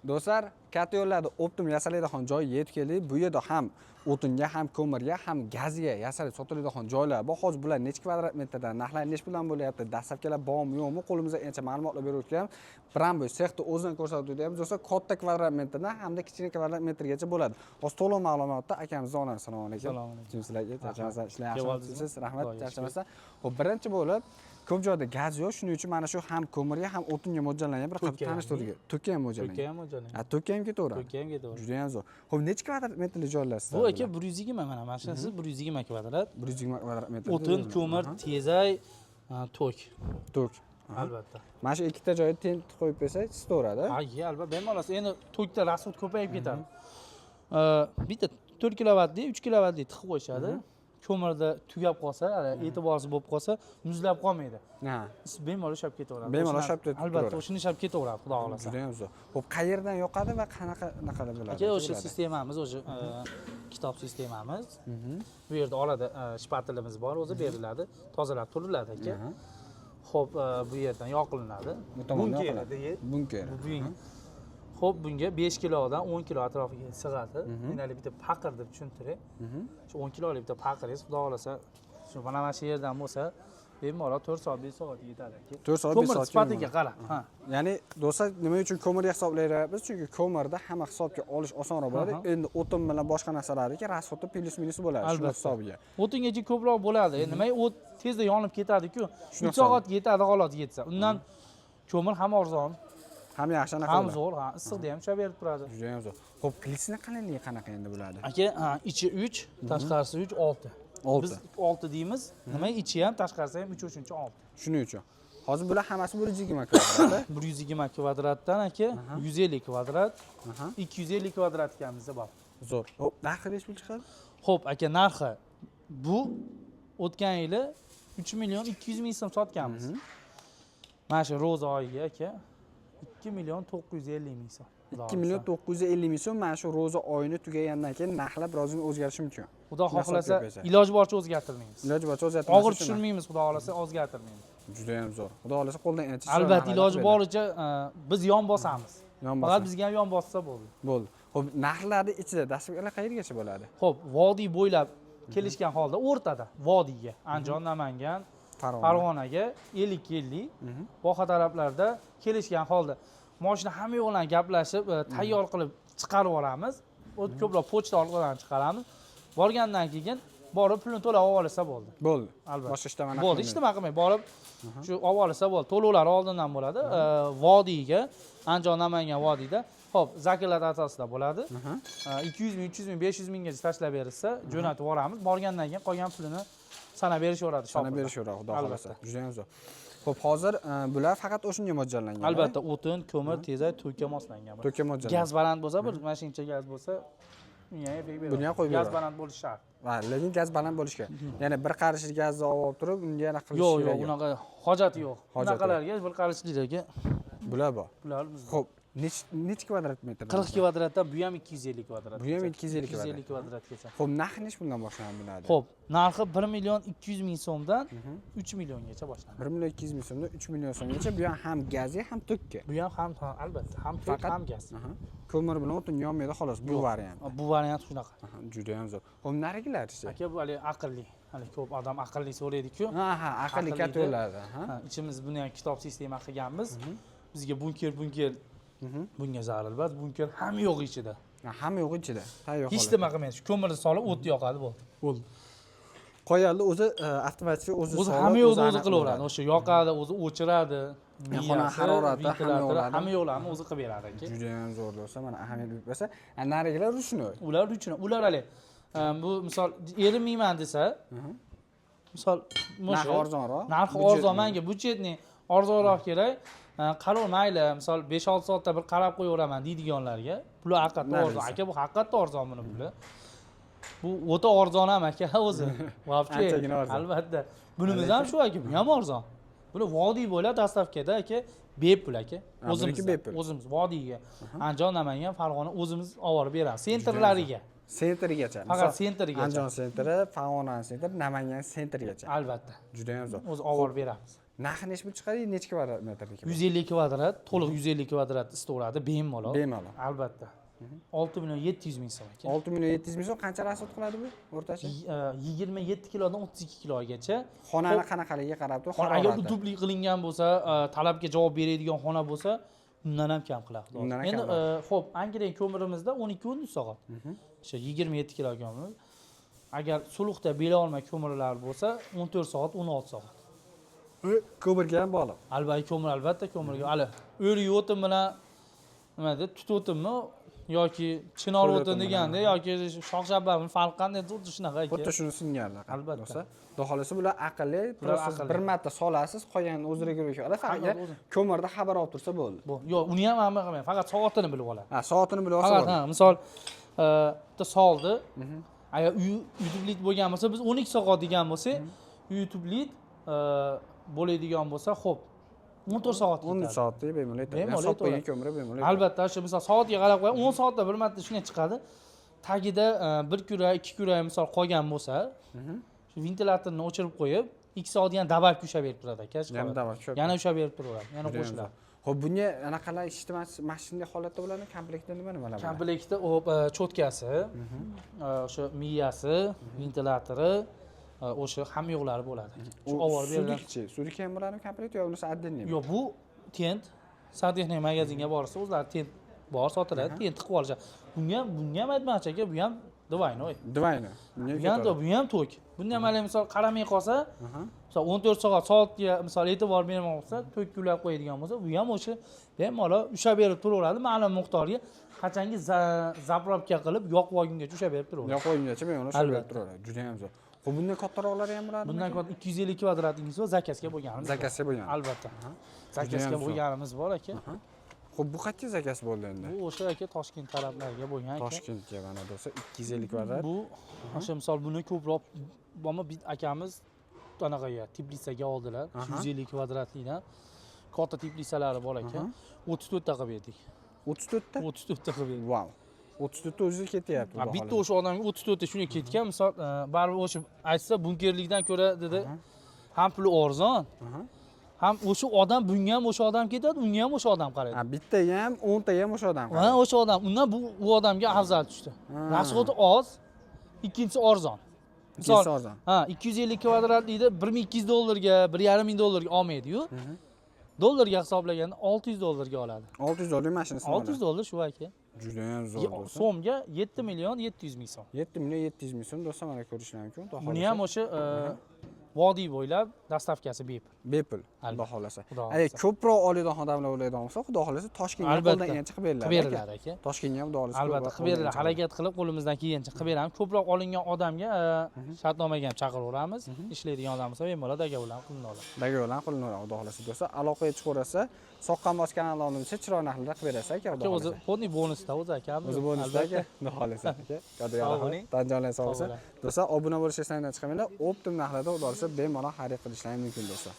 do'stlar, katta yo'llarda optim yasalaydigan joy yetib keldik. Bu yerda ham o'tinga, ham ko'mirga, ham gazga yasalib sotiladigan joylar bor. Hozir bular necha kvadrat metrdan, narxlar necha bilan bo'lyapti, dastlabkilar bormi, yo'qmi, qo'limizga ancha ma'lumotlar berib o'tganmiz. Biram bu sexni o'zini ko'rsatib o'tyapmiz. Do'stlar, katta kvadrat metrdan hamda kichkina kvadrat metrgacha bo'ladi. Hozir to'liq ma'lumotni akamiz zonan assalomu alaykum. Assalomu alaykum. Sizlarga charchamasdan ishlayapsiz. Rahmat, charchamasdan. Xo'p, birinchi bo'lib ko'p joyda gaz yo'q, shuning uchun mana shu ham ko'mirga, ham o'tinga mo'ljallangan bir qilib tanishtirdik. Tokka ham mo'ljallangan. Tokka ham mo'ljallangan. Ha, tokka ham ketaveradi. Tokka ham ketaveradi. Juda ham zo'r. Xo'p, necha kvadrat metrli joylar sizlar? Bu aka 120 mana mashinasi 120 kvadrat. 120 kvadrat metr. O'tin, ko'mir, tezak, tok. Tok. Albatta. Mana shu ikkita joyni teng qo'yib bersak, istaveradi. Ha, albatta, bemalol. Endi tokda rasxod ko'payib ketadi. Bitta 4 kilovatli, 3 kilovatli tiqib qo'yishadi. Ko'mirda tugab qolsa, e'tiborsiz bo'lib qolsa, muzlab qolmaydi. Ha. Bemalol ushlab ketaveradi. Bemalol ushlab ketaveradi. Albatta, o'shini ushlab ketaveradi, xudo xolasa. Juda ham zo'r. Xo'p, qayerdan yoqadi va qanaqa bo'ladi? Aka, o'sha sistemamiz, o'sha kitob sistemamiz. Bu yerda oladi, shpatilimiz bor, o'zi beriladi, tozalab turiladi aka. Xo'p, bu yerdan yoqilinadi. Bu tomondan yoqiladi. Bunker. Xo'p, bunga 5 kilodan 10 kilo atrofiga sig'adi. Menali bitta paqir deb tushuntiray. Shu 10 kilolik bitta paqiriz, xudo xolasa, shu mana shu yerdan bo'lsa, bemalol 4 soat 5 soat yetadi aka. 4 soat 5 soat. Ko'mir sifatiga qarab. Ha. Ya'ni do'stlar, nima uchun ko'mirga hisoblayapmiz? Chunki ko'mirda hamma hisobga olish osonroq bo'ladi. Endi o'tin bilan boshqa narsalarga rasxodda plyus minus bo'ladi shu hisobiga. O'tingacha ko'proq bo'ladi. Nima, o't tezda yonib ketadi-ku. 3 soat yetadi xolos yetsa. Undan ko'mir ham arzon. Ham yaxshi anaqa. Ham zo'r, ha, issiqda ham ushlab berib turadi. Juda ham zo'r. Xo'p, plyusni qalinligi qanaqa endi bo'ladi? Aka, ichi 3, tashqarisi 3, 6. 6. Biz 6 deymiz. Nima, ichi ham, tashqarisi ham 3/6. Shuning uchun. Hozir bular hammasi 120 kvadrat. 120 kvadratdan aka, 150 kvadrat, 250 kvadrat ekanimizda bor. Zo'r. Xo'p, narxi necha pul chiqadi? Xo'p, aka, narxi bu o'tgan yili 3 million 200 ming so'm sotganmiz. Mana shu ro'za oyiga aka 2 million 950 ming so'm. 2 million 950 ming so'm. Mana shu ro'za oyini tugagandan keyin narxlar birozgina o'zgarishi mumkin. Xudo xohlasa, iloji boricha o'zgartirmaymiz. Iloji boricha o'zgartirmaymiz. Og'ir tushirmaymiz, xudo xohlasa, o'zgartirmaymiz. Juda ham zo'r. Xudo xohlasa qo'ldan kelgancha. Albatta, iloji boricha biz yon bosamiz. Faqat bizga ham yon bossa bo'ldi. Bo'ldi. Xo'p, narxlarni ichida dasturlar qayergacha bo'ladi? Xo'p, vodiy bo'ylab kelishgan holda o'rtada vodiyga, Andijon, Namangan, Farg'onaga 50-50, boshqa taraflarda kelishgan holda mashina hamma yo'q bilan gaplashib, tayyor qilib chiqarib yuboramiz. Ko'proq pochta orqali chiqaramiz. Borgandan keyin borib pulni to'lab olsa bo'ldi. Bo'ldi. Albatta. Boshqa ishlama bo'ldi, ishlama qilmay borib shu olib olsa bo'ldi. To'lovlar oldindan bo'ladi. Vodiyga, Andijon, Namangan vodiyda. Xo'p, zakolat asosida bo'ladi. 200 ming, 300 ming, 500 minggacha tashlab berilsa, jo'natib yuboramiz. Borgandan keyin qolgan pulini sanab berishaveradi shopda. Sanab berishaveradi, xudo xolasa. Juda ham zo'r. Xo'p, hozir bular faqat o'shunga mo'ljallangan. Albatta, o'tin, ko'mir, tezak, tokka moslangan. Tokka mo'ljallangan. Gaz baland bo'lsa, bir mashincha gaz bo'lsa, bunga ham beradi. Buni ham qo'yib Gaz baland bo'lishi shart. Va, lekin gaz baland bo'lishi kerak. Ya'ni bir qarishli gazni olib turib, unga anaqa qilish kerak. yo'q, unaqa hojati yo'q. Bunaqalarga bir qarishlilarga bular bor. Bular bizda. Xo'p, necha kvadrat metr? 40 kvadratdan bu ham 250 kvadrat. Bu ham 250 kvadrat. 250 kvadratgacha. Xo'p, narxi necha puldan boshlanadi? Xo'p, narxi 1 million 200 ming so'mdan 3 milliongacha boshlanadi. 1 million 200 ming so'mdan 3 million so'mgacha. Bu ham gazga, ham tokka. Bu ham albatta, ham tok, ham gaz. Ko'mir bilan o'tin yonmaydi xolos, bu variant. Bu variant shunaqa. Juda ham zo'r. Xo'p, narigilar-chi? Aka, bu hali aqlli. Hali ko'p odam aqlli so'raydi-ku. Ha, aqlli kattalarda, Ichimiz buni ham kitob sistema qilganmiz. Bizga bunker bunga zararbat, bunker ham yo'q ichida. Hamma yo'q ichida. Tayyor hech nima qilmaysiz. Ko'mirni solib o't yoqadi bo'ldi. Bo'ldi. Qo'yadi o'zi avtomatik o'zi hamma yo'qni o'zi qilaveradi. O'sha yoqadi, o'zi o'chiradi. Xona harorati hamma yo'qlarni o'zi qilib beradi aka. Juda ham zo'r do'stlar. Mana ahamiyat berib bersa, narigilar ruchnoy. Ular hali bu misol erinmayman desa, misol narxi arzonroq. Narxi arzon, menga budjetning arzonroq kerak. Qaror mayli, misol 5-6 soatda bir qarab qo'yaveraman deydiganlarga, puli haqiqatda arzon. Aka, bu haqiqatda arzon buni puli. Bu o'ta arzon ham aka o'zi. Albatta. Bunimiz ham shu aka, bu ham arzon. Buni vodiy bo'ylab dastavkada aka bepul aka. O'zimiz vodiyga, Andijon, Namangan, Farg'ona o'zimiz olib borib beramiz. Sentrlariga. Sentrigacha. Faqat sentrigacha. Andijon sentri, Farg'ona sentri, Namangan sentrigacha. Albatta. Juda ham zo'r. O'zi olib borib beramiz. Narxi necha pul chiqadi, necha kvadrat metrniki? 150 kvadrat, to'liq 150 kvadrat istaveradi, bemalol. Bemalol. Albatta. 6 million 700 ming so'm ekan. 6 million 700 ming so'm qancha rasxod qiladi bu o'rtacha? 27 kilodan 32 kilogacha. Xonani qanaqaligiga qarab turib, Agar harorati. dubli qilingan bo'lsa, talabga javob beradigan xona bo'lsa, undan ham kam qiladi. Undan ham Endi kam. xo'p, Angren ko'mirimizda 12-13 soat. O'sha 27 kilogrammi. Agar suluqda bela olma ko'mirlar bo'lsa, 14 soat, 16 soat. Ko'mirga ham bog'liq. Albatta ko'mirga. Hali o'rik o'tin bilan nima deydi, tut o'tinmi yoki chinor Qo'l o'tin o'tin deganda yoki shox-shabbaning farqi qanday? Xuddi shunaqa ekan. Xuddi shuni singanlar. Albatta. Xudo xolasa bular aqlli, siz bir marta solasiz, qolganini o'ziriga ko'radi. Faqat ko'mirda xabar olib tursa bo'ldi. Yo'q, uni ham hamma qilmaydi, faqat soatini bilib oladi. Ha, soatini bilib olsa Faqat bo'ldi. misol bitta soldi. Agar YouTube'lik bo'lgan bo'lsa, biz 12 soat degan bo'lsak, YouTube'lik bo'ladigan bo'lsa, xo'p, 14 soat ketadi. 10 soatda bemalol yetadi. Bemalol Sotib qo'ygan yetadi. ko'miri bemalol. Albatta, shu misol soatga qarab qo'yib, 10 soatda bir marta shunday chiqadi. Tagida 1 kura, 2 kura misol qolgan bo'lsa, shu ventilyatorni o'chirib qo'yib, 2 soat yana dabab ushlab berib turadi aka. Yana dabab ushlab. Yana ushlab berib turaveradi. Yana qo'shiladi. Xo'p, bunga anaqalar ishlamasi mashinali holatda bo'ladi, komplektda nimalar bor? Komplektda cho'tkasi, o'sha miyasi, ventilyatori, o'sha ham yo'qlari bo'ladi. Shu ovoz berilgan. Sudikchi ham bo'ladimi komplekt yo unisi отдельный? Yo'q, bu tent. Santexnik magazinga borsa, o'zlari tent bor, sotiladi, tent qilib olishadi. Bunga ham aytmoqchi aka, bu ham двойной. Двойной. Bu ham tok. Bunda ham hali misol qaramay qolsa, misol 14 soatga misol e'tibor bermoqsa, to'kkulab qo'yadigan bo'lsa, bu ham o'sha bemalol ushlab berib turaveradi, ma'lum miqdorga qachonki zapravka qilib yoqib olgungacha ushlab berib turaveradi. Yoqib olgungacha bemalol ushlab berib turaveradi. Juda ham zo'r. Xo'p, bundan kattaroqlari ham bo'ladimi? Bundan katta 250 kvadratlik bo'lsa, zakazga bo'lganimiz. Zakazga bo'lgan. Albatta. Zakazga bo'lganimiz bor aka. Xo'p, bu qancha zakaz bo'ldi endi? Bu o'sha aka Toshkent taraflariga bo'lgan aka. Toshkentga mana bo'lsa 250 kvadrat. Bu o'sha misol buni ko'proq bormi akamiz anaqaga Tbilisiga oldilar. 150 kvadratlikdan katta Tbilisalari bor ekan. 34 ta qilib berdik. 34 ta? 34 ta qilib berdik. Vau. 34 ta o'zi ketyapti. Bitta o'sha odamga 34 ta shunga ketgan. Misol baribir o'sha aytsa bunkerlikdan ko'ra dedi, ham puli arzon. Ham o'sha odam bunga ham o'sha odam ketadi, unga ham o'sha odam qaraydi. Ha, bitta ham, 10 ta ham o'sha odam. Ha, o'sha odam. Undan bu odamga afzal tushdi. Rasxodi oz, ikkinchisi arzon. Misol, ha, 250 kvadratlikda 1200 dollarga, 1,5 dollarga olmaydi-yu. Dollarga hisoblaganda 600 dollarga oladi. 600 dollar mashinasi. 600 dollar shu aka. Juda ham zo'r bo'lsa. So'mga 7 million 700 ming so'm. 7 million 700 ming so'm do'stlar, mana ko'rishlar mumkin. Buni ham o'sha vodiy bo'ylab dastavkasi bepul. Bepul, xudo xolasa. Xudo Agar ko'proq oliydan odamlar o'ylaydigan bo'lsa, xudo xolasa Toshkentga qo'ldan kelgancha qilib beriladi. Qilib beriladi aka. Toshkentga ham xudo xolasa. Albatta qilib beriladi. Harakat qilib qo'limizdan kelgancha qilib beramiz. Ko'proq olingan odamga shartnomaga ham chaqiraveramiz. Ishlaydigan odam bo'lsa, bemalol daga bilan qilinadi. Daga bilan qilinadi, xudo xolasa do'stlar. Aloqaga chiqaversa, Soqqanboz kanalini bilsa, chiroyli narxlarda qilib berasiz aka, xudo xolasa. O'zi xuddi bonusda o'zi akamiz. O'zi bonusda aka, xudo xolasa aka. Qadriyali tanjonlar sog' bo'lsin. Do'stlar, obuna bo'lishingizdan chiqmanglar. Optim narxlarda xudo xolasa bemalol xarid qilishingiz mumkin do'stlar.